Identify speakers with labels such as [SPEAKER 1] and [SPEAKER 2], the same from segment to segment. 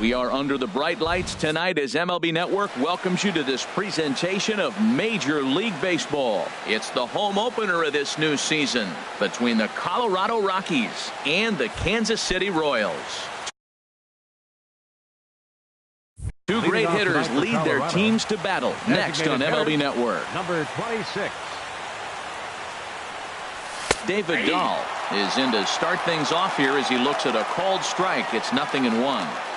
[SPEAKER 1] We are under the bright lights tonight as MLB Network welcomes you to this presentation of Major League Baseball. It's the home opener of this new season between the Colorado Rockies and the Kansas City Royals. Two great hitters lead their teams to battle next on MLB Network.
[SPEAKER 2] Number 26.
[SPEAKER 1] David Dahl is in to start things off here as he looks at a called strike. It's 0-1.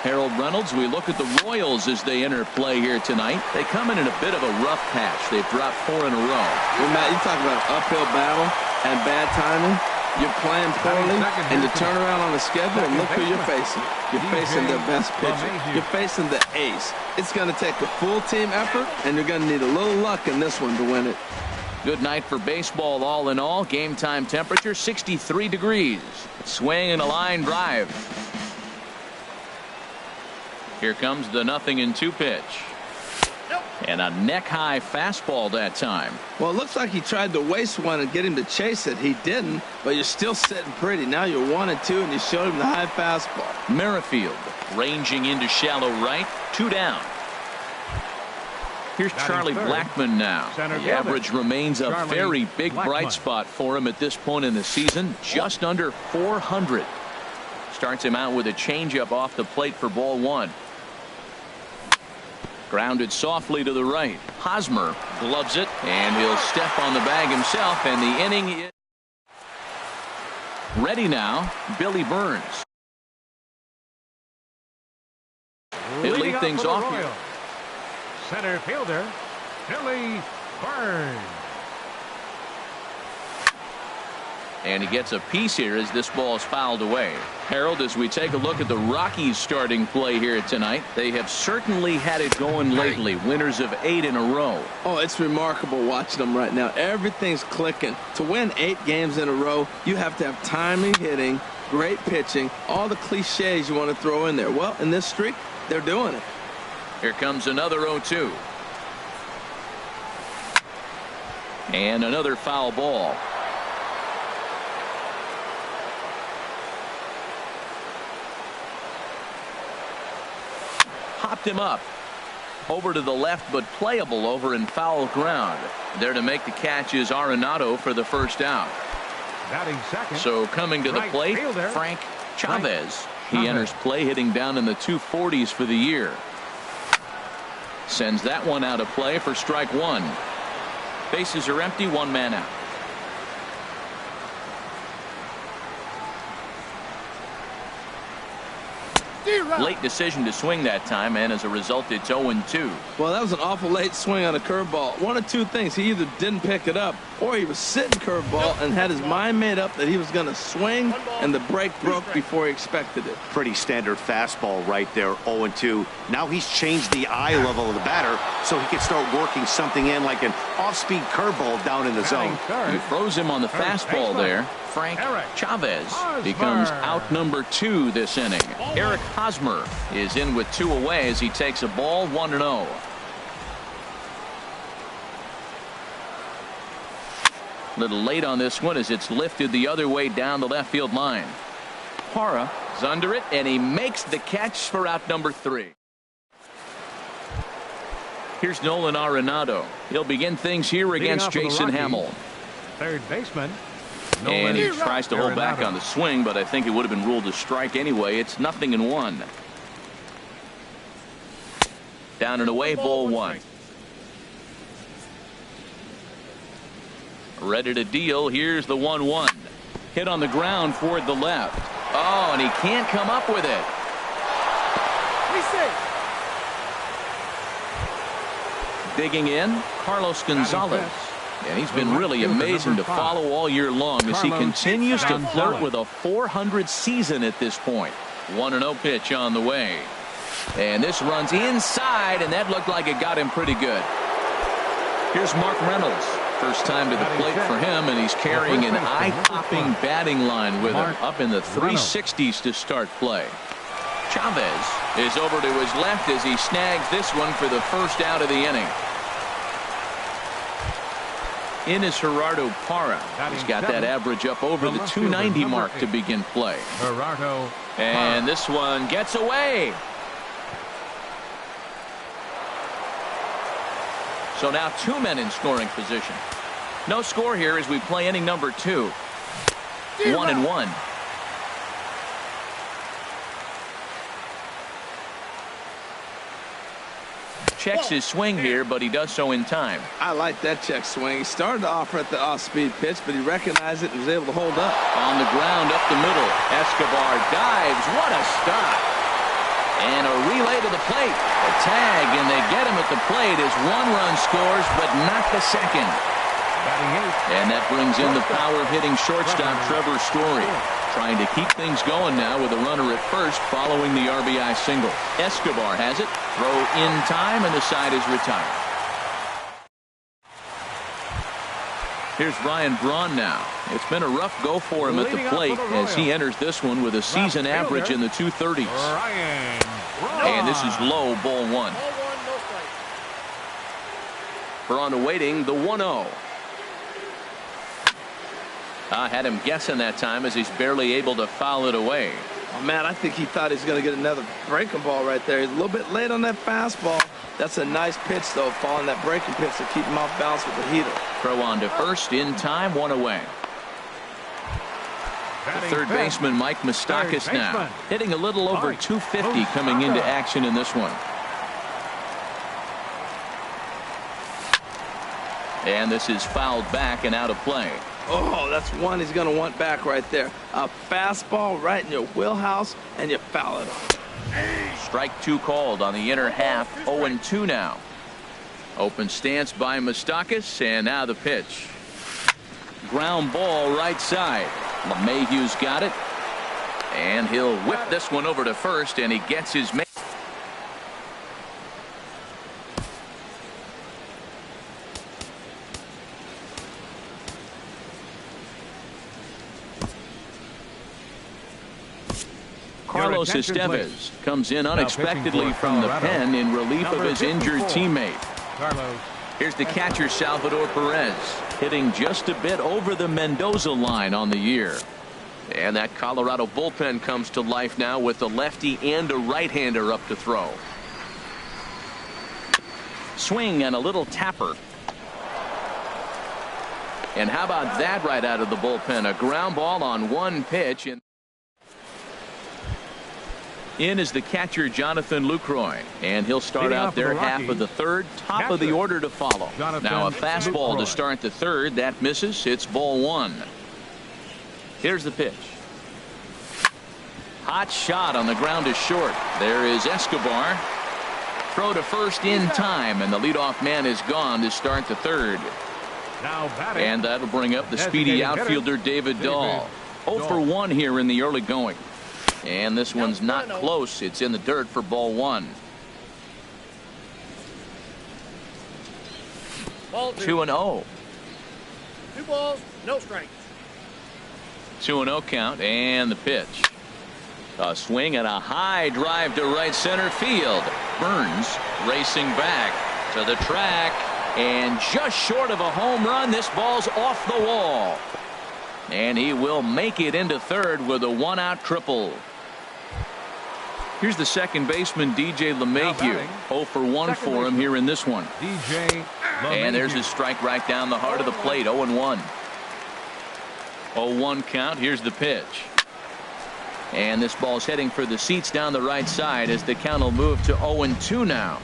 [SPEAKER 1] Harold Reynolds, we look at the Royals as they enter play here tonight. They come in a bit of a rough patch. They've dropped 4 in a row.
[SPEAKER 3] Well, Matt, you talk about an uphill battle and bad timing. You're playing poorly, and you turn around on the schedule and look who you're facing. You're facing the best pitcher. You're facing the ace. It's going to take a full team effort, and you're going to need a little luck in this one to win it.
[SPEAKER 1] Good night for baseball all in all. Game time temperature 63 degrees. Swing and a line drive. Here comes the 0-2 pitch. And a neck-high fastball that time.
[SPEAKER 3] Well, it looks like he tried to waste one and get him to chase it. He didn't, but you're still sitting pretty. Now you're 1-2, and you showed him the high fastball.
[SPEAKER 1] Merrifield ranging into shallow right. 2 down. Here's Charlie Blackmon now. The average remains a very big bright spot for him at this point in the season. Just under 400. Starts him out with a changeup off the plate for ball 1. Grounded softly to the right. Hosmer gloves it, and he'll step on the bag himself, and the inning is ready now. Billy Burns. He'll lead things off here.
[SPEAKER 2] Center fielder, Billy Burns.
[SPEAKER 1] And he gets a piece here as this ball is fouled away. Harold, as we take a look at the Rockies starting play here tonight, they have certainly had it going lately. Winners of 8 in a row.
[SPEAKER 3] Oh, it's remarkable watching them right now. Everything's clicking. To win 8 games in a row, you have to have timely hitting, great pitching, all the cliches you want to throw in there. Well, in this streak, they're doing it.
[SPEAKER 1] Here comes another 0-2. And another foul ball. Hopped him up. Over to the left, but playable over in foul ground. There to make the catch is Arenado for the first out. So coming to the plate, Frank Chavez. He enters play hitting down in the 240s for the year. Sends that one out of play for strike 1. Bases are empty, 1 man out. Late decision to swing that time, and as a result it's 0-2.
[SPEAKER 3] Well, that was an awful late swing on a curveball. One of 2 things: he either didn't pick it up, or he was sitting curveball and had his mind made up that he was going to swing, and the break broke before he expected it.
[SPEAKER 4] Pretty standard fastball right there. 0-2. Now he's changed the eye level of the batter so he can start working something in like an off-speed curveball down in the zone.
[SPEAKER 1] You froze him on the fastball there. Frank Chavez becomes out number 2 this inning. Eric Hosmer is in with 2 away as he takes a ball 1-0. Little late on this one as it's lifted the other way down the left field line. Parra is under it, and he makes the catch for out number 3. Here's Nolan Arenado. He'll begin things here against Jason Hamill.
[SPEAKER 2] Third baseman.
[SPEAKER 1] And he tries to hold back on the swing, but I think it would have been ruled a strike anyway. It's 0-1. Down and away, ball 1. Ready to deal. Here's the 1-1. Hit on the ground toward the left. Oh, and he can't come up with it. Digging in, Carlos Gonzalez. And he's been really amazing to follow all year long as he continues to flirt with a 400 season at this point. 1-0 pitch on the way. And this runs inside, and that looked like it got him pretty good. Here's Mark Reynolds. First time to the plate for him, and he's carrying an eye-popping batting line with him. Up in the 360s to start play. Chavez is over to his left as he snags this one for the first out of the inning. In is Gerardo Parra. He's got that average up over the 290 mark to begin play. And this one gets away. So now 2 men in scoring position. No score here as we play inning number 2. 1-1. Checks his swing here, but he does so in time.
[SPEAKER 3] I like that check swing. He started to offer at the off-speed pitch, but he recognized it and was able to hold up.
[SPEAKER 1] On the ground up the middle. Escobar dives. What a stop. And a relay to the plate. A tag, and they get him at the plate as 1 run scores, but not the second. And that brings in the power-hitting shortstop Trevor Story. Trying to keep things going now with a runner at first following the RBI single. Escobar has it. Throw in time, and the side is retired. Here's Ryan Braun now. It's been a rough go for him at the plate as he enters this one with a season average in the 230s. And this is low, ball 1. We're on to waiting the 1-0. I had him guessing that time as he's barely able to foul it away.
[SPEAKER 3] Oh, man, I think he thought he was going to get another breaking ball right there. He's a little bit late on that fastball. That's a nice pitch, though, following that breaking pitch to keep him off balance with the heater.
[SPEAKER 1] Throw on to first in time, 1 away. The third baseman, Mike Moustakas now. Hitting a little over 250 coming into action in this one. And this is fouled back and out of play.
[SPEAKER 3] Oh, that's one he's going to want back right there. A fastball right in your wheelhouse, and you foul it off.
[SPEAKER 1] Strike 2 called on the inner half. 0-2 now. Open stance by Moustakas, and now the pitch. Ground ball right side. LeMahieu's got it. And he'll whip this one over to first, and he gets his man. Carlos Estevez comes in unexpectedly from the pen in relief of his injured teammate. Here's the catcher, Salvador Perez, hitting just a bit over the Mendoza line on the year. And that Colorado bullpen comes to life now with a lefty and a right-hander up to throw. Swing and a little tapper. And how about that right out of the bullpen? A ground ball on 1 pitch. In is the catcher, Jonathan Lucroy, and he'll start out their half of the third. Top of the order to follow. Now a fastball to start the third. That misses. It's ball 1. Here's the pitch. Hot shot on the ground is short. There is Escobar. Throw to first in time, and the leadoff man is gone to start the third. And that'll bring up the speedy outfielder, David Dahl. 0 for 1 here in the early going. And this one's not close. It's in the dirt for ball 1. 2-0.
[SPEAKER 5] 2 balls, no strikes.
[SPEAKER 1] 2-0 count, and the pitch. A swing and a high drive to right center field. Burns racing back to the track, and just short of a home run. This ball's off the wall. And he will make it into third with a 1-out triple. Here's the second baseman, DJ LeMahieu. 0 for 1 for him here in this one. And there's his strike right down the heart of the plate. 0-1. 0-1 count. Here's the pitch. And this ball's heading for the seats down the right side as the count will move to 0-2 now.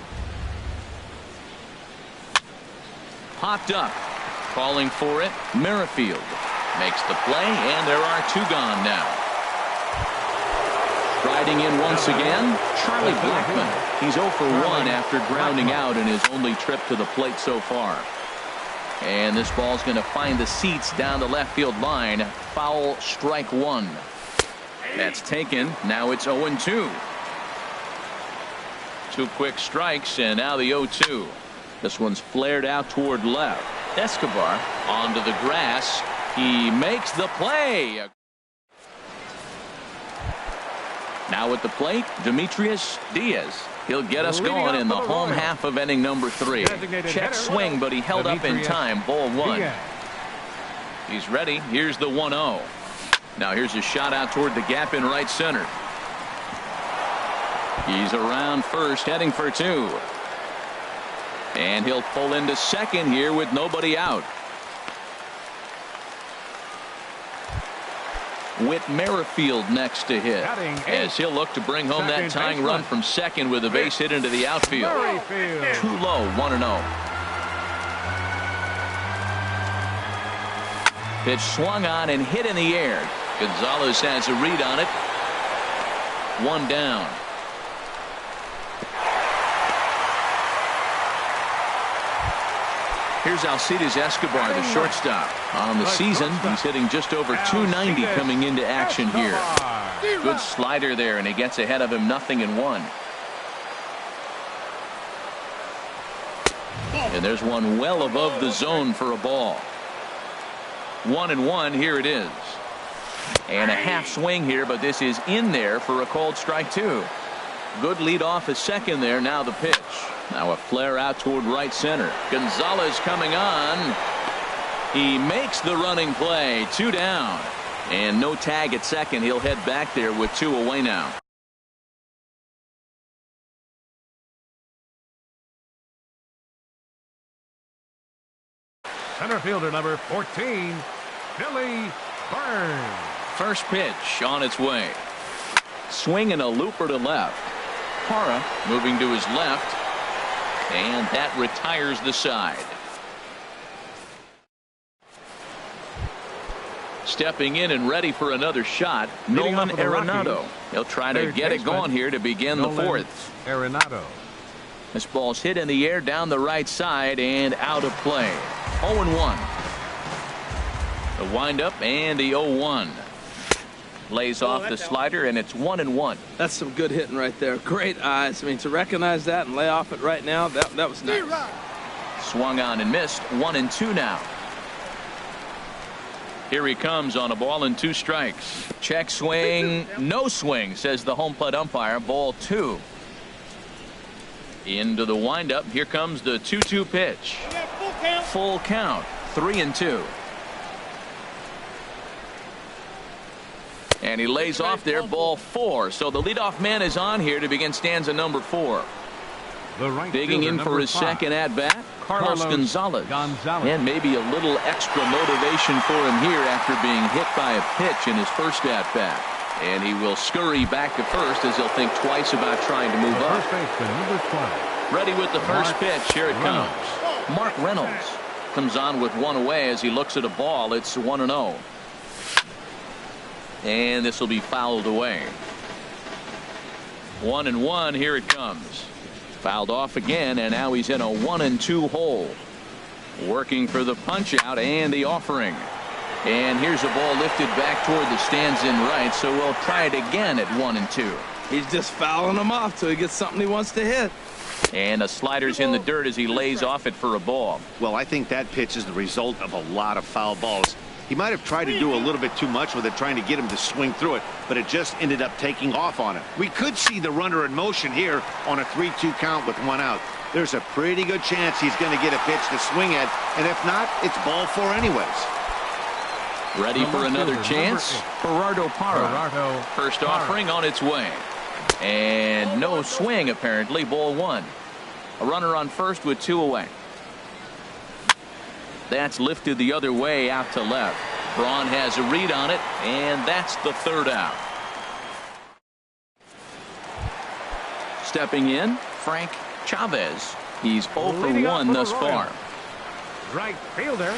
[SPEAKER 1] Popped up. Calling for it. Merrifield makes the play, and there are 2 gone now. Riding in once again, Charlie Blackmon. He's 0 for 1 after grounding out in his only trip to the plate so far. And this ball's going to find the seats down the left field line. Foul, strike 1. That's taken. Now it's 0-2. 2 quick strikes, and now the 0-2. This one's flared out toward left. Escobar onto the grass. He makes the play. Now at the plate, Demetrius Diaz. He'll get us going in the home half of inning number 3. Check swing, but he held up in time. Ball 1. He's ready. Here's the 1-0. Now here's a shot out toward the gap in right center. He's around first, heading for 2. And he'll pull into second here with nobody out. Whit Merrifield next to hit, as he'll look to bring home that tying run from second with a base hit into the outfield. Too low, 1-0. Pitch swung on and hit in the air. Gonzalez has a read on it. One down. Here's Alcides Escobar, the shortstop. On the season, he's hitting just over 290 coming into action here. Good slider there, and he gets ahead of him, 0-1. And there's one well above the zone for a ball. 1-1, here it is. And a half swing here, but this is in there for a called strike two. Good lead off at second there. Now the pitch. Now a flare out toward right center. Gonzalez coming on. He makes the running play. 2 down. And no tag at second. He'll head back there with 2 away now.
[SPEAKER 2] Center fielder number 14, Billy Burns.
[SPEAKER 1] First pitch on its way. Swinging a looper to left. Parra moving to his left. And that retires the side. Stepping in and ready for another shot, Nolan Arenado. He'll try to get it going here to begin the fourth.
[SPEAKER 2] Arenado.
[SPEAKER 1] This ball's hit in the air down the right side and out of play. 0-1. The windup and the 0-1. Lays off the slider, and it's 1-1.
[SPEAKER 3] That's some good hitting right there. Great eyes. I mean, to recognize that and lay off it right now, that was nice.
[SPEAKER 1] Swung on and missed. 1-2 now. Here he comes on a ball and 2 strikes. Check swing. No swing, says the home plate umpire. Ball 2. Into the windup. Here comes the 2-2 pitch. Full count. 3-2. And he lays off there. Ball 4. So the leadoff man is on here to begin stanza number 4. Digging in for his second at bat, Carlos Gonzalez. And maybe a little extra motivation for him here after being hit by a pitch in his first at bat. And he will scurry back to first as he'll think twice about trying to move up. Ready with the first pitch. Here it comes. Mark Reynolds comes on with 1 away as he looks at a ball. It's 1-0. And this will be fouled away. 1-1. Here it comes. Fouled off again, and now he's in a 1-2 hole. Working for the punch out and the offering. And here's a ball lifted back toward the stands in right, so we'll try it again at 1-2.
[SPEAKER 3] He's just fouling him off till he gets something he wants to hit.
[SPEAKER 1] And a slider's in the dirt as he lays off it for a ball.
[SPEAKER 4] Well, I think that pitch is the result of a lot of foul balls. He might have tried to do a little bit too much with it, trying to get him to swing through it, but it just ended up taking off on him. We could see the runner in motion here on a 3-2 count with 1 out. There's a pretty good chance he's going to get a pitch to swing at, and if not, it's ball 4 anyways.
[SPEAKER 1] Ready for another chance? Gerardo Parra. First offering on its way. And no swing, apparently. Ball 1. A runner on first with 2 away. That's lifted the other way out to left. Braun has a read on it, and that's the 3rd out. Stepping in, Frank Chavez. He's 0 for 1 thus far.
[SPEAKER 2] Right fielder.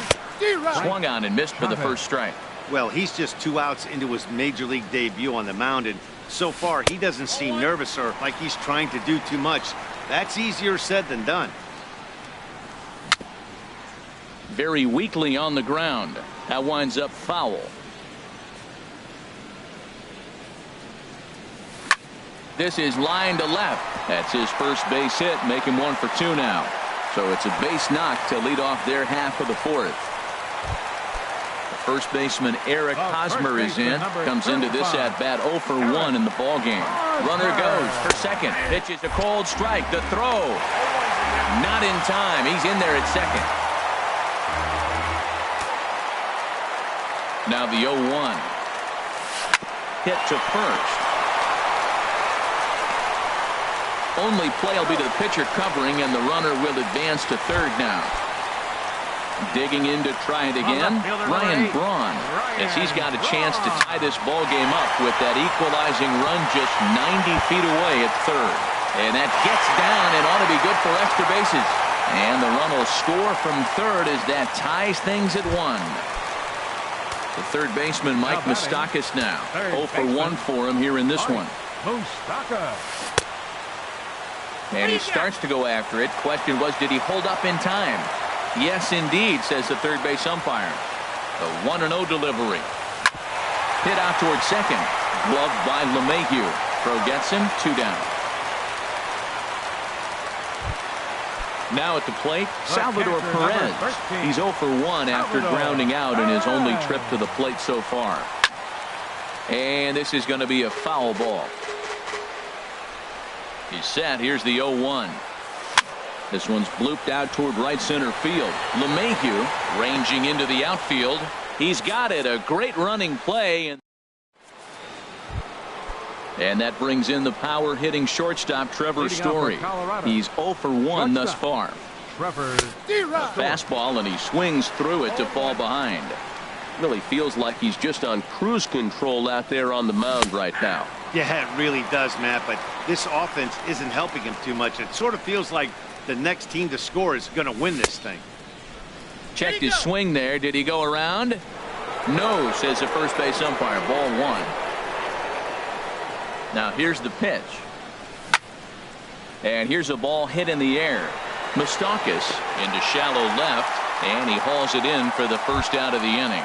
[SPEAKER 1] Swung on and missed for the first strike.
[SPEAKER 4] Well, he's just 2 outs into his major league debut on the mound, and so far he doesn't seem nervous or like he's trying to do too much. That's easier said than done.
[SPEAKER 1] Very weakly on the ground. That winds up foul. This is line to left. That's his first base hit, making 1 for 2 now. So it's a base knock to lead off their half of the 4th. The first baseman Eric Hosmer is in. Comes into this at bat 0 for 1 in the ball game. Runner goes for second. Pitches a cold strike. The throw. Not in time. He's in there at second. Now the 0-1. Hit to first. Only play will be to the pitcher covering, and the runner will advance to third now. Digging in to try it again, Ryan Braun, as he's got a chance to tie this ball game up with that equalizing run just 90 feet away at third. And that gets down and ought to be good for extra bases. And the run will score from third as that ties things at 1. The third baseman, Mike Moustakas, now 0 for 1 for him here in this one. And he starts to go after it. Question was, did he hold up in time? Yes, indeed, says the third base umpire. The 1-0 delivery. Hit out towards second. Gloved by LeMahieu. Throw gets him, 2 down. Now at the plate, Salvador Perez. He's 0 for 1 after grounding out in his only trip to the plate so far. And this is going to be a foul ball. He's set. Here's the 0-1. This one's blooped out toward right center field. LeMahieu ranging into the outfield. He's got it. A great running play. And that brings in the power hitting shortstop Trevor Story. He's 0 for 1 thus far. Fastball, and he swings through it to fall behind. Really feels like he's just on cruise control out there on the mound right now.
[SPEAKER 4] Yeah, it really does, Matt, but this offense isn't helping him too much. It sort of feels like the next team to score is going to win this thing.
[SPEAKER 1] Checked his swing there. Did he go around? No, says the first base umpire. Ball 1. Now here's the pitch. And here's a ball hit in the air. Moustakas into shallow left, and he hauls it in for the first out of the inning.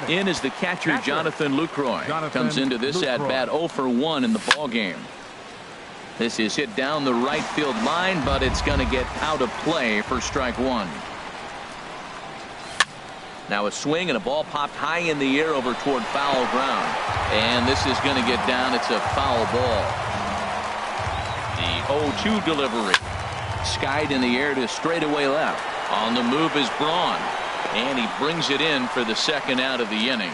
[SPEAKER 1] In is the catcher, Jonathan Lucroy. Comes into this at-bat 0 for 1 in the ball game. This is hit down the right field line, but it's going to get out of play for strike 1. Now a swing and a ball popped high in the air over toward foul ground. And this is going to get down. It's a foul ball. The 0-2 delivery. Skied in the air to straightaway left. On the move is Braun. And he brings it in for the second out of the inning.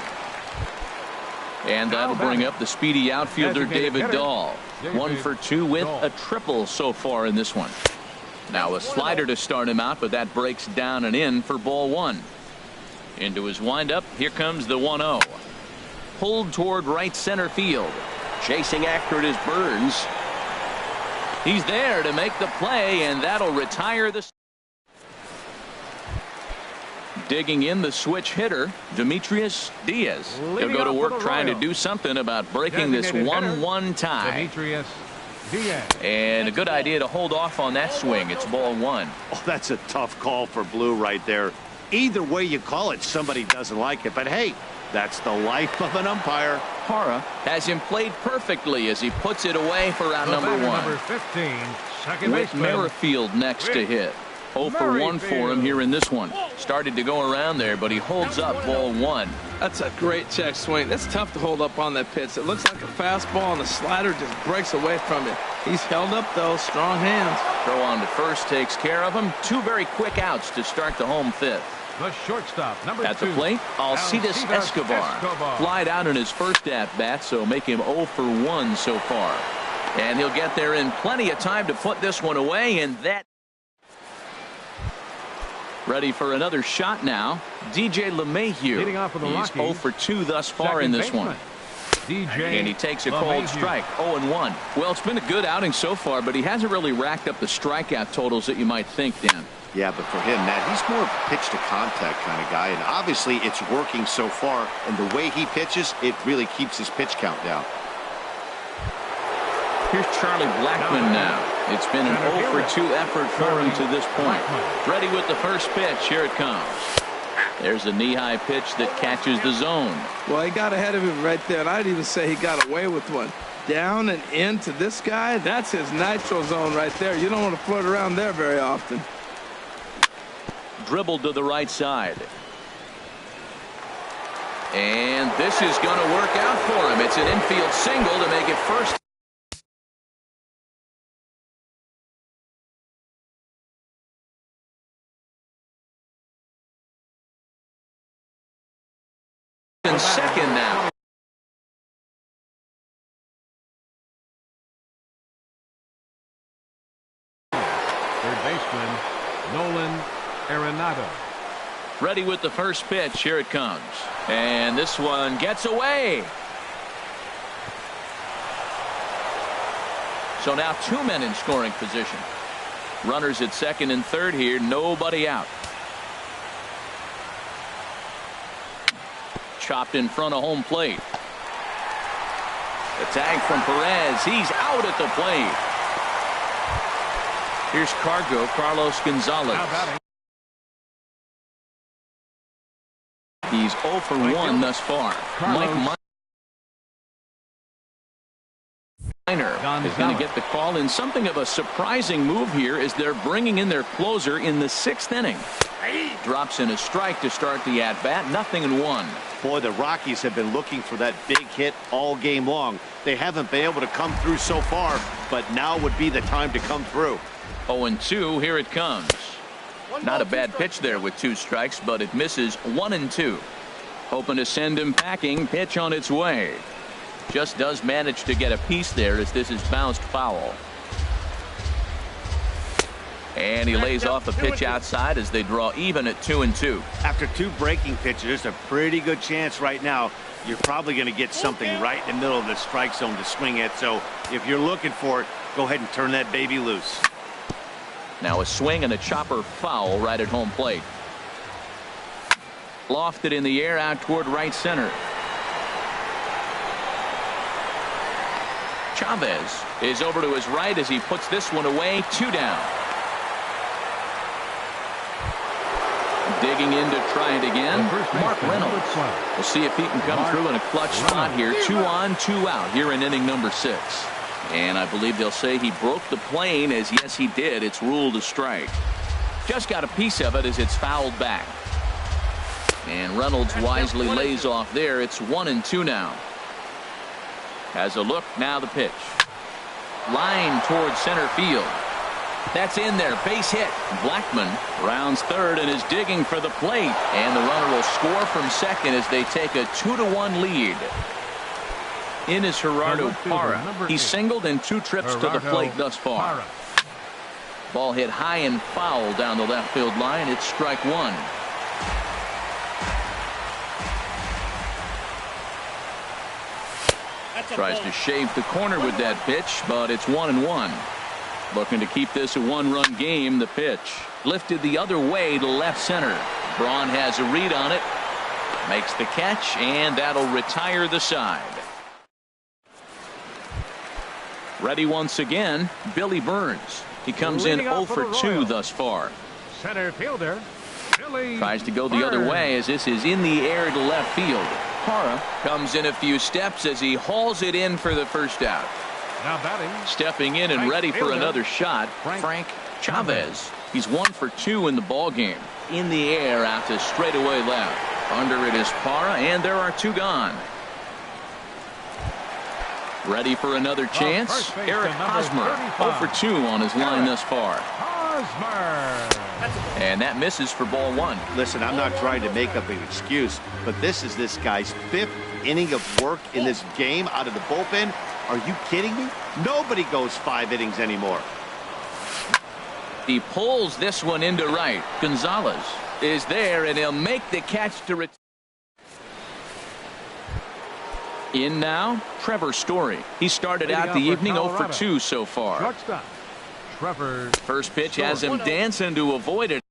[SPEAKER 1] And that'll bring up the speedy outfielder David Dahl. 1 for 2 with a triple so far in this one. Now a slider to start him out, but that breaks down and in for ball 1. Into his windup, here comes the 1-0. Pulled toward right center field. Chasing after it is Burns. He's there to make the play, and that'll retire the... Digging in the switch hitter, Demetrius Diaz. He'll go to work trying to do something about breaking this 1-1 tie. And a good idea to hold off on that swing. It's ball 1.
[SPEAKER 4] Oh, that's a tough call for Blue right there. Either way you call it, somebody doesn't like it. But hey, that's the life of an umpire.
[SPEAKER 1] Hara has him played perfectly as he puts it away for out number 1.
[SPEAKER 2] Number 15, second
[SPEAKER 1] With
[SPEAKER 2] baseman
[SPEAKER 1] Merrifield next to hit. 0 for 1 for him here in this one. Started to go around there, but he holds up ball 1.
[SPEAKER 3] That's a great check swing. That's tough to hold up on that pitch. It looks like a fastball, and the slider just breaks away from it. He's held up, though. Strong hands.
[SPEAKER 1] Throw on to first takes care of him. 2 very quick outs to start the home 5th.
[SPEAKER 2] The shortstop, number 2.
[SPEAKER 1] At the plate, Alcides Escobar. Flied out in his first at-bat, so make him 0 for 1 so far. And he'll get there in plenty of time to put this one away, and that... Ready for another shot now. DJ LeMahieu. He's 0 for 2 thus far in this one. And he takes a cold strike. 0-1. Well, it's been a good outing so far, but he hasn't really racked up the strikeout totals that you might think, Dan.
[SPEAKER 4] Yeah, but for him, Matt, he's more of a pitch-to-contact kind of guy, and obviously it's working so far, and the way he pitches, it really keeps his pitch count down.
[SPEAKER 1] Here's Charlie Blackmon now. It's been an 0 for 2 effort for him to this point. Ready with the first pitch. Here it comes. There's a knee-high pitch that catches the zone.
[SPEAKER 3] Well, he got ahead of him right there, and I'd even say he got away with one. Down and into this guy, that's his nitro zone right there. You don't want to float around there very often.
[SPEAKER 1] Dribbled to the right side. And this is going to work out for him. It's an infield single to make it first. And second now.
[SPEAKER 2] baseman, Nolan Arenado.
[SPEAKER 1] Ready with the first pitch. Here it comes. And this one gets away. So now 2 men in scoring position. Runners at second and third here. Nobody out. Chopped in front of home plate. The tag from Perez. He's out at the plate. Here's Carlos Gonzalez. He's 0 for 1 thus far. Mike Minor is going to get the call in something of a surprising move here as they're bringing in their closer in the 6th inning. Drops in a strike to start the at-bat. 0-1.
[SPEAKER 4] Boy, the Rockies have been looking for that big hit all game long. They haven't been able to come through so far, but now would be the time to come through.
[SPEAKER 1] 0-2. Here it comes. Not a bad pitch there with 2 strikes, but it misses. 1-2. Hoping to send him packing. Pitch on its way. Just does manage to get a piece there as this is bounced foul. And he lays off a pitch outside as they draw even at 2-2.
[SPEAKER 4] After 2 breaking pitches, there's a pretty good chance right now you're probably going to get something right in the middle of the strike zone to swing at. So if you're looking for it, go ahead and turn that baby loose.
[SPEAKER 1] Now a swing and a chopper foul right at home plate. Lofted in the air out toward right center. Chavez is over to his right as he puts this one away. 2 down. Digging in to try it again. Mark Reynolds. We'll see if he can come through in a clutch spot here. 2 on, 2 out here in inning number 6. And I believe they'll say he broke the plane, as yes he did. It's ruled a strike. Just got a piece of it as it's fouled back. And Reynolds wisely lays off there. It's 1-2 now. Has a look. Now the pitch. Line towards center field. That's in there. Base hit. Blackman rounds third and is digging for the plate. And the runner will score from second as they take a 2-1 lead. In is Gerardo Parra. He's singled in 2 trips to the plate thus far. Ball hit high and foul down the left field line. It's strike 1. Tries to shave the corner with that pitch, but it's 1-1. Looking to keep this a 1-run game. The pitch lifted the other way to left center. Braun has a read on it. Makes the catch, and that'll retire the side. Ready once again, Billy Burns. He comes in 0 for 2 thus far.
[SPEAKER 2] Center fielder, Billy
[SPEAKER 1] Tries to go the other way as this is in the air to left field. Parra comes in a few steps as he hauls it in for the first out.
[SPEAKER 2] Now batting.
[SPEAKER 1] Stepping in and ready for another shot, Frank Chavez. He's 1 for 2 in the ball game. In the air out to straightaway left. Under it is Parra, and there are 2 gone. Ready for another chance. Eric Hosmer 0 for 2 on his line thus far.
[SPEAKER 2] Hosmer.
[SPEAKER 1] And that misses for ball 1.
[SPEAKER 4] Listen, I'm not trying to make up an excuse, but this is this guy's 5th inning of work in this game out of the bullpen. Are you kidding me? Nobody goes 5 innings anymore.
[SPEAKER 1] He pulls this one into right. Gonzalez is there, and he'll make the catch to return. In now, Trevor Story. He started out the evening 0 for 2 so far.
[SPEAKER 2] Shortstop, Trevor.
[SPEAKER 1] First pitch has him dancing to avoid it.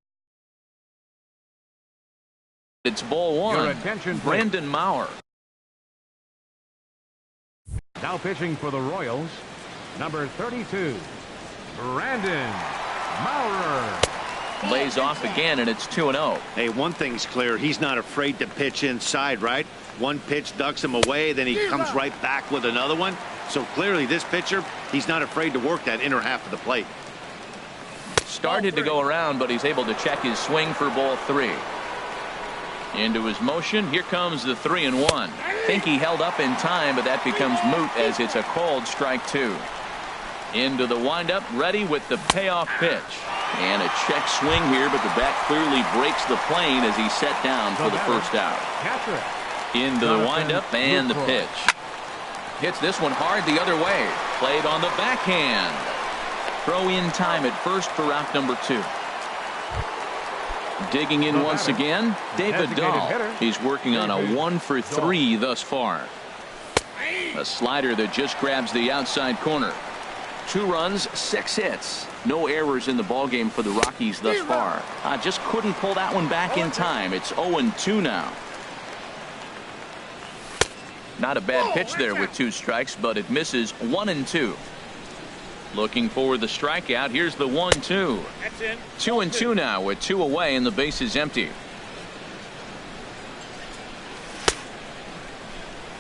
[SPEAKER 1] It's ball 1. Brandon Maurer.
[SPEAKER 2] Now pitching for the Royals, number 32, Brandon Maurer.
[SPEAKER 1] Lays off again, and it's 2-0.
[SPEAKER 4] Hey, one thing's clear. He's not afraid to pitch inside, right? One pitch ducks him away, then he comes right back with another one. So clearly this pitcher, he's not afraid to work that inner half of the plate.
[SPEAKER 1] Started to go around, but he's able to check his swing for ball 3. Into his motion. Here comes the 3-1. Think he held up in time, but that becomes moot as it's a called strike 2. Into the windup, ready with the payoff pitch. And a check swing here, but the bat clearly breaks the plane as he's set down for the first out. Into the windup and the pitch. Hits this one hard the other way. Played on the backhand. Throw in time at first for out number 2. Digging in once again, David Dahl. He's working on a 1 for 3 thus far. A slider that just grabs the outside corner. 2 runs, 6 hits. No errors in the ballgame for the Rockies thus far. Just couldn't pull that one back in time. It's 0-2 now. Not a bad pitch there with 2 strikes, but it misses 1-2. Looking for the strikeout. Here's the 1-2. 2-2 now with 2 away and the base is empty.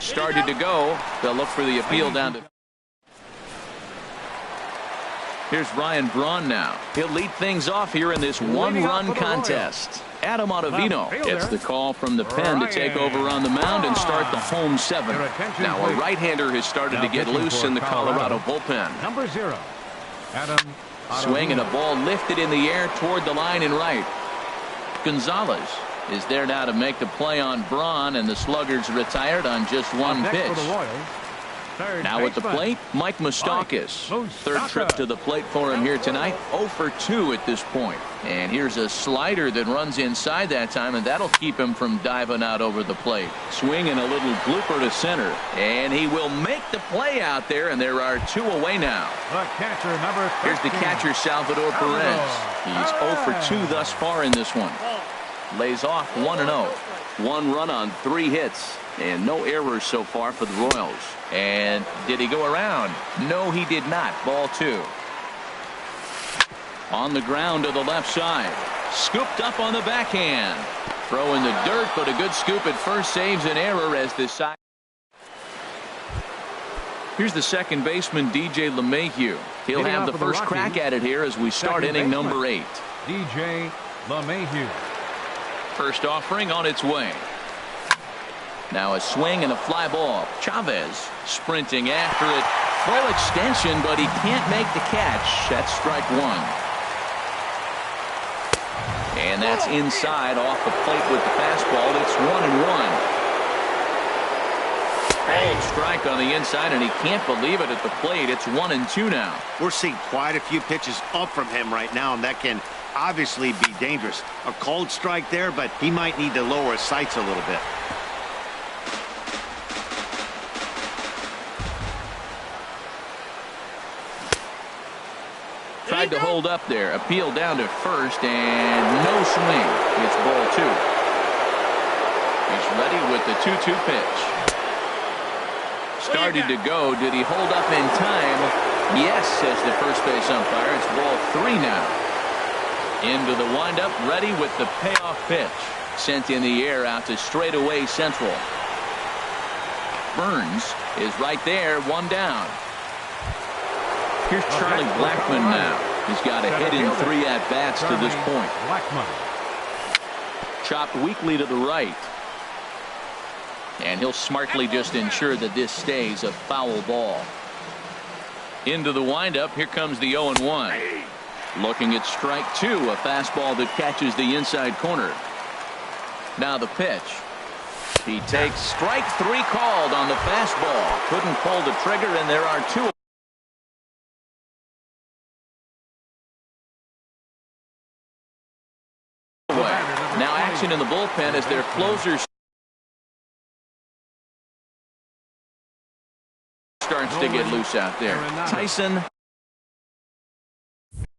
[SPEAKER 1] Started to go. They'll look for the appeal down to. Here's Ryan Braun now. He'll lead things off here in this 1-run contest. Adam Ottavino gets the call from the pen to take over on the mound and start the home 7. Now a right-hander has started to get loose in the Colorado bullpen.
[SPEAKER 2] Number 0. Adam
[SPEAKER 1] Swing and a ball lifted in the air toward the line and right. Gonzalez is there now to make the play on Braun, and the Sluggers retired on just 1 pitch. Now at the plate, Mike Moustakas. Third trip to the plate for him here tonight. 0 for 2 at this point. And here's a slider that runs inside that time, and that'll keep him from diving out over the plate. Swing and a little blooper to center. And he will make the play out there, and there are 2 away now.
[SPEAKER 2] The catcher, number 13.
[SPEAKER 1] Here's the catcher, Salvador Perez. He's 0 for 2 thus far in this one. Lays off 1-0. 1 run on 3 hits. And no errors so far for the Royals. And did he go around? No, he did not. Ball 2. On the ground to the left side. Scooped up on the backhand. Throw in the dirt, but a good scoop at first saves an error as this side. Here's the second baseman, DJ LeMahieu. He'll have the first crack at it here as we start inning number 8.
[SPEAKER 2] DJ LeMahieu.
[SPEAKER 1] First offering on its way. Now a swing and a fly ball. Chavez sprinting after it. Full extension, but he can't make the catch. That's strike 1. And that's inside off the plate with the fastball. It's 1-1. Bold strike on the inside, and he can't believe it at the plate. It's 1-2 now.
[SPEAKER 4] We're seeing quite a few pitches up from him right now, and that can obviously be dangerous. A cold strike there, but he might need to lower his sights a little bit.
[SPEAKER 1] Tried to hold up there. Appeal down to first, and no swing. It's ball 2. He's ready with the 2-2 pitch. Started to go. Did he hold up in time? Yes, says the first base umpire. It's ball 3 now. Into the windup, ready with the payoff pitch. Sent in the air out to straightaway central. Burns is right there, 1 down. Here's Charlie Blackmon now. He's got a hit in 3 at-bats to this point. Chopped weakly to the right. And he'll smartly just ensure that this stays a foul ball. Into the windup. Here comes the 0-1. Looking at strike 2. A fastball that catches the inside corner. Now the pitch. He takes strike 3 called on the fastball. Couldn't pull the trigger, and there are 2. Now action in the bullpen as their closer starts to get loose out there. Tyson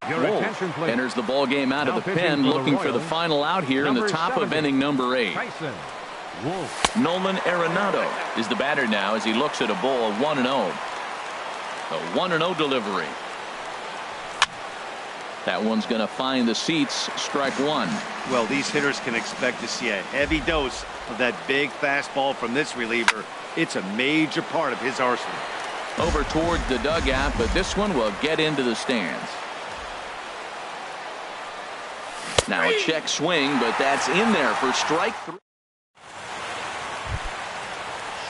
[SPEAKER 1] Wolf enters the ball game out of the pen, looking for the final out here in the top of inning number 8. Nolan Arenado is the batter now as he looks at a ball 1-0. A 1-0 delivery. That one's going to find the seats. Strike 1.
[SPEAKER 4] Well, these hitters can expect to see a heavy dose of that big fastball from this reliever. It's a major part of his arsenal.
[SPEAKER 1] Over towards the dugout, but this one will get into the stands. Now a check swing, but that's in there for strike 3.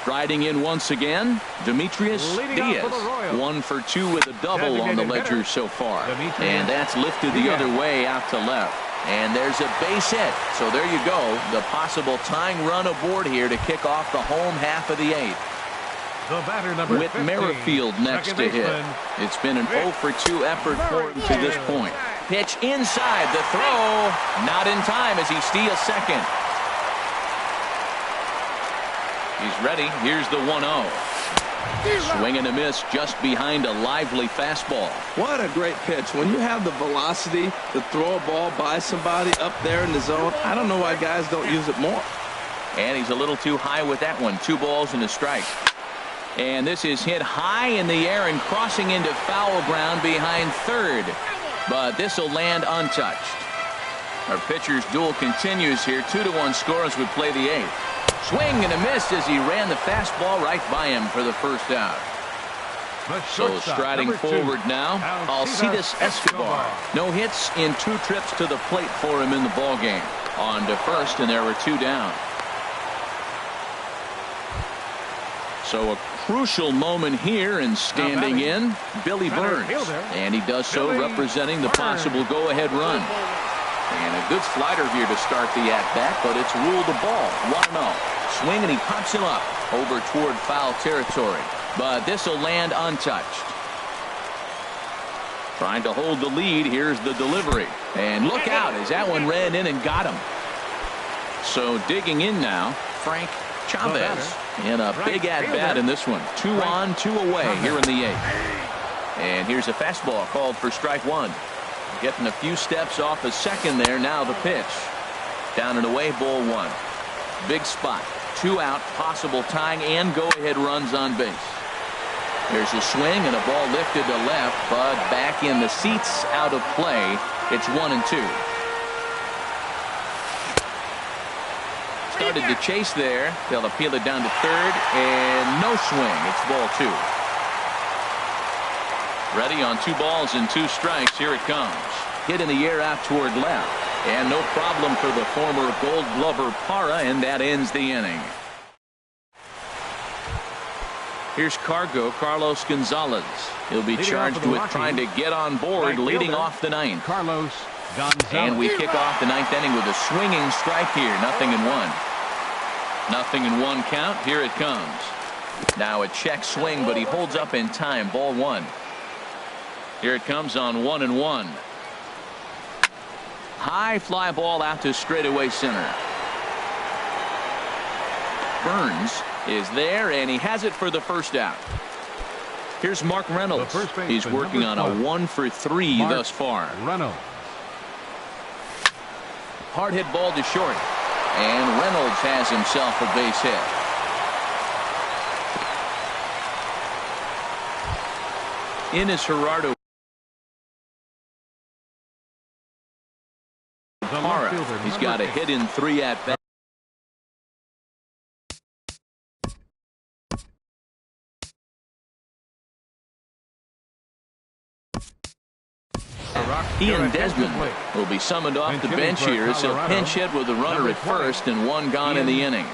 [SPEAKER 1] Striding in once again, Demetrius Diaz. 1 for 2 with a double on the ledger so far. And that's lifted the other way out to left. And there's a base hit. So there you go. The possible tying run aboard here to kick off the home half of the 8th.
[SPEAKER 2] The batter, number
[SPEAKER 1] with
[SPEAKER 2] 15,
[SPEAKER 1] Merrifield next to hit. It's been an 0 for 2 effort for him to this point. Pitch inside, the throw not in time as he steals second. He's ready. Here's the 1-0. Swing and a miss just behind a lively fastball.
[SPEAKER 3] What a great pitch. When you have the velocity to throw a ball by somebody up there in the zone, I don't know why guys don't use it more.
[SPEAKER 1] And he's a little too high with that one. 2 balls and a strike. And this is hit high in the air and crossing into foul ground behind third. But this will land untouched. Our pitcher's duel continues here. 2-1 score as we play the 8th. Swing and a miss as he ran the fastball right by him for the first out. So striding forward now, Alcides Escobar. No hits in 2 trips to the plate for him in the ballgame. On to first, and there were 2 down. So a crucial moment here, and standing in, Billy Burns. And he does so representing the possible go-ahead run. And a good slider here to start the at-bat, but it's ruled a ball. 1-0. Swing, and he pops him up over toward foul territory. But this will land untouched. Trying to hold the lead. Here's the delivery. And look out as that one ran in and got him. So digging in now, Frank Chavez. And a big at-bat in this one. 2 on, 2 away here in the 8th. And here's a fastball called for strike 1. Getting a few steps off a second there. Now the pitch. Down and away, ball 1. Big spot. 2 out, possible tying and go-ahead runs on base. There's a swing and a ball lifted to left, but back in the seats, out of play. It's 1-2. Started to chase there. They'll appeal it down to third, and no swing. It's ball 2. Ready on 2 balls and 2 strikes. Here it comes. Hit in the air out toward left. And no problem for the former Gold Glover Parra, and that ends the inning. Here's Carlos Gonzalez. He'll be charged with trying to get on board, leading off the 9th.
[SPEAKER 2] Carlos Gonzalez.
[SPEAKER 1] And we kick off the 9th inning with a swinging strike here. 0-1. 0-1 count. Here it comes. Now a check swing, but he holds up in time. Ball 1. Here it comes on 1-1. High fly ball out to straightaway center. Burns is there, and he has it for the first out. Here's Mark Reynolds. He's working on a 1 for 3 thus far.
[SPEAKER 2] Reynolds.
[SPEAKER 1] Hard hit ball to short, and Reynolds has himself a base hit. In is Gerardo. He's got a hit in 3 at bat. Ian Desmond will be summoned off the bench here as he'll pinch hit with a runner at first and 1 gone in the inning.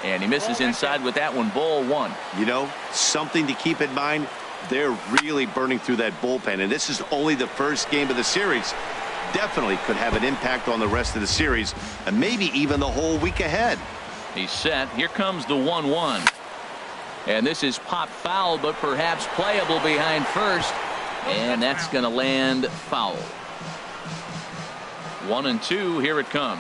[SPEAKER 1] And he misses inside with that one. Ball 1.
[SPEAKER 4] You know, something to keep in mind. They're really burning through that bullpen, and this is only the first game of the series. Definitely could have an impact on the rest of the series and maybe even the whole week ahead.
[SPEAKER 1] He's set. Here comes the 1-1. And this is popped foul, but perhaps playable behind first. And that's going to land foul. 1-2. Here it comes.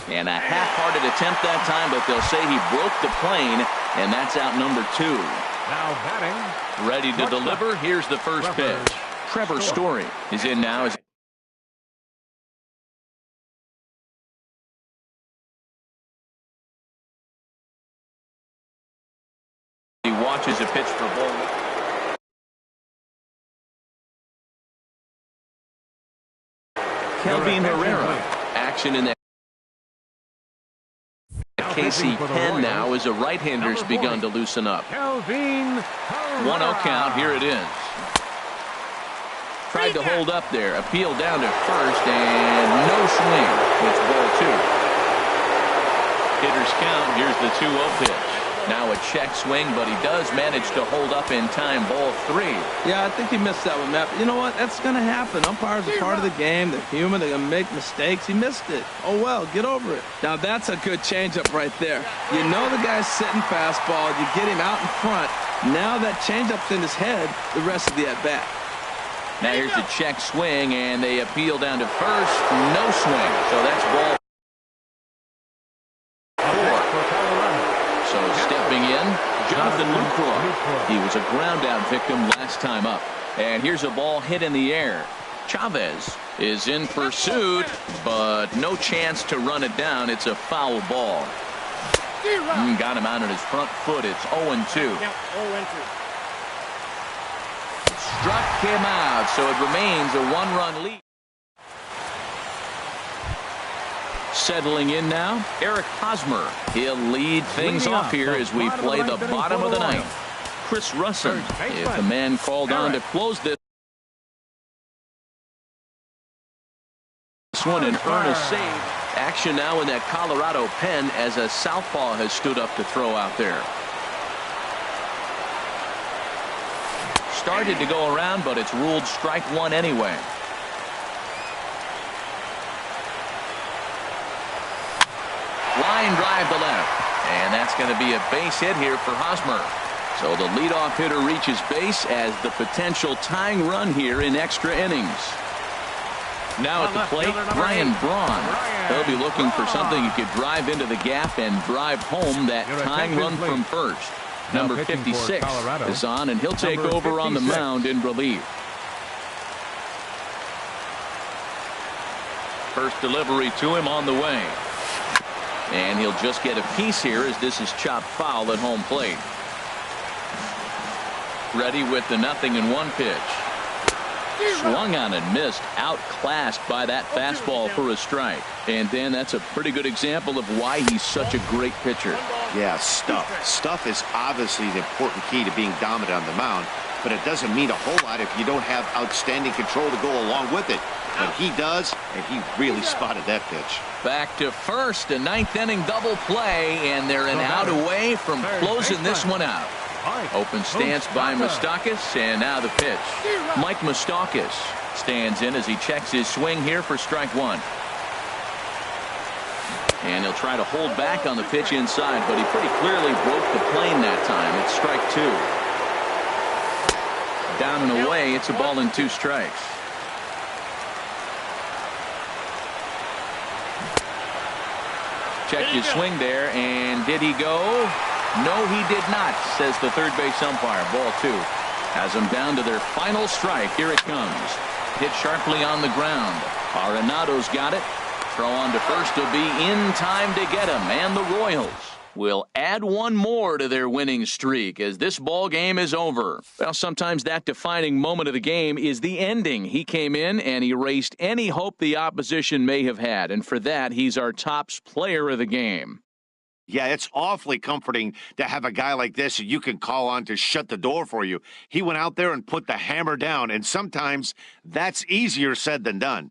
[SPEAKER 1] And a half-hearted attempt that time, but they'll say he broke the plane, and that's out number 2.
[SPEAKER 2] Now batting.
[SPEAKER 1] Ready to deliver. Here's the first pitch. Trevor Story is in now. As he watches a pitch for ball. Kelvin Herrera. Action in that. Casey Penn now as a right-hander's begun to loosen up.
[SPEAKER 2] 1-0
[SPEAKER 1] count. Here it is. Tried to hold up there. Appeal down to first, and no swing. It's ball 2. Hitters count. Here's the 2-0 pitch. Now a check swing, but he does manage to hold up in time. Ball 3.
[SPEAKER 3] Yeah, I think he missed that one, Matt. But you know what? That's going to happen. Umpires are part of the game. They're human. They're going to make mistakes. He missed it. Oh, well, get over it. Now, that's a good changeup right there. You know the guy's sitting fastball. You get him out in front. Now that changeup's in his head the rest of the at-bat.
[SPEAKER 1] Now here's the check swing, and they appeal down to first. No swing. So that's ball 4. So stepping in, Jonathan Lucroy. He was a ground-out victim last time up. And here's a ball hit in the air. Chavez is in pursuit, but no chance to run it down. It's a foul ball. Got him out on his front foot. It's 0-2. Struck him out, so it remains a 1-run lead. Settling in now, Eric Hosmer. He'll lead things off here as we play the bottom of the ninth. Chris Russin is the man called on to close this one and earn a save. Action now in that Colorado pen as a southpaw has stood up to throw out there. Started to go around, but it's ruled strike 1 anyway. Line drive to left, and that's going to be a base hit here for Hosmer. So the leadoff hitter reaches base as the potential tying run here in extra innings. Now at the plate, Ryan Braun. They'll be looking for something he could drive into the gap and drive home that tying run from first. Number 56 is on, and he'll take over on the mound in relief. First delivery to him on the way. And he'll just get a piece here as this is chopped foul at home plate. Ready with the 0-1 pitch. Swung on and missed, outclassed by that fastball for a strike. And Dan, that's a pretty good example of why he's such a great pitcher.
[SPEAKER 4] Yeah, stuff. Stuff is obviously the important key to being dominant on the mound, but it doesn't mean a whole lot if you don't have outstanding control to go along with it. But he does, and he really spotted that pitch.
[SPEAKER 1] Back to first, a 9th inning double play, and they're an out away from closing this one out. Open stance by Moustakas, and now the pitch. Mike Moustakas stands in as he checks his swing here for strike 1. And he'll try to hold back on the pitch inside, but he pretty clearly broke the plane that time. It's strike 2. Down and away, it's a ball and 2 strikes. Check his swing there, and did he go? No, he did not, says the third base umpire. Ball 2. Has them down to their final strike. Here it comes. Hit sharply on the ground. Arenado's got it. Throw on to first will be in time to get him. And the Royals will add one more to their winning streak as this ball game is over. Well, sometimes that defining moment of the game is the ending. He came in and erased any hope the opposition may have had. And for that, he's our top player of the game.
[SPEAKER 4] Yeah, it's awfully comforting to have a guy like this you can call on to shut the door for you. He went out there and put the hammer down, and sometimes that's easier said than done.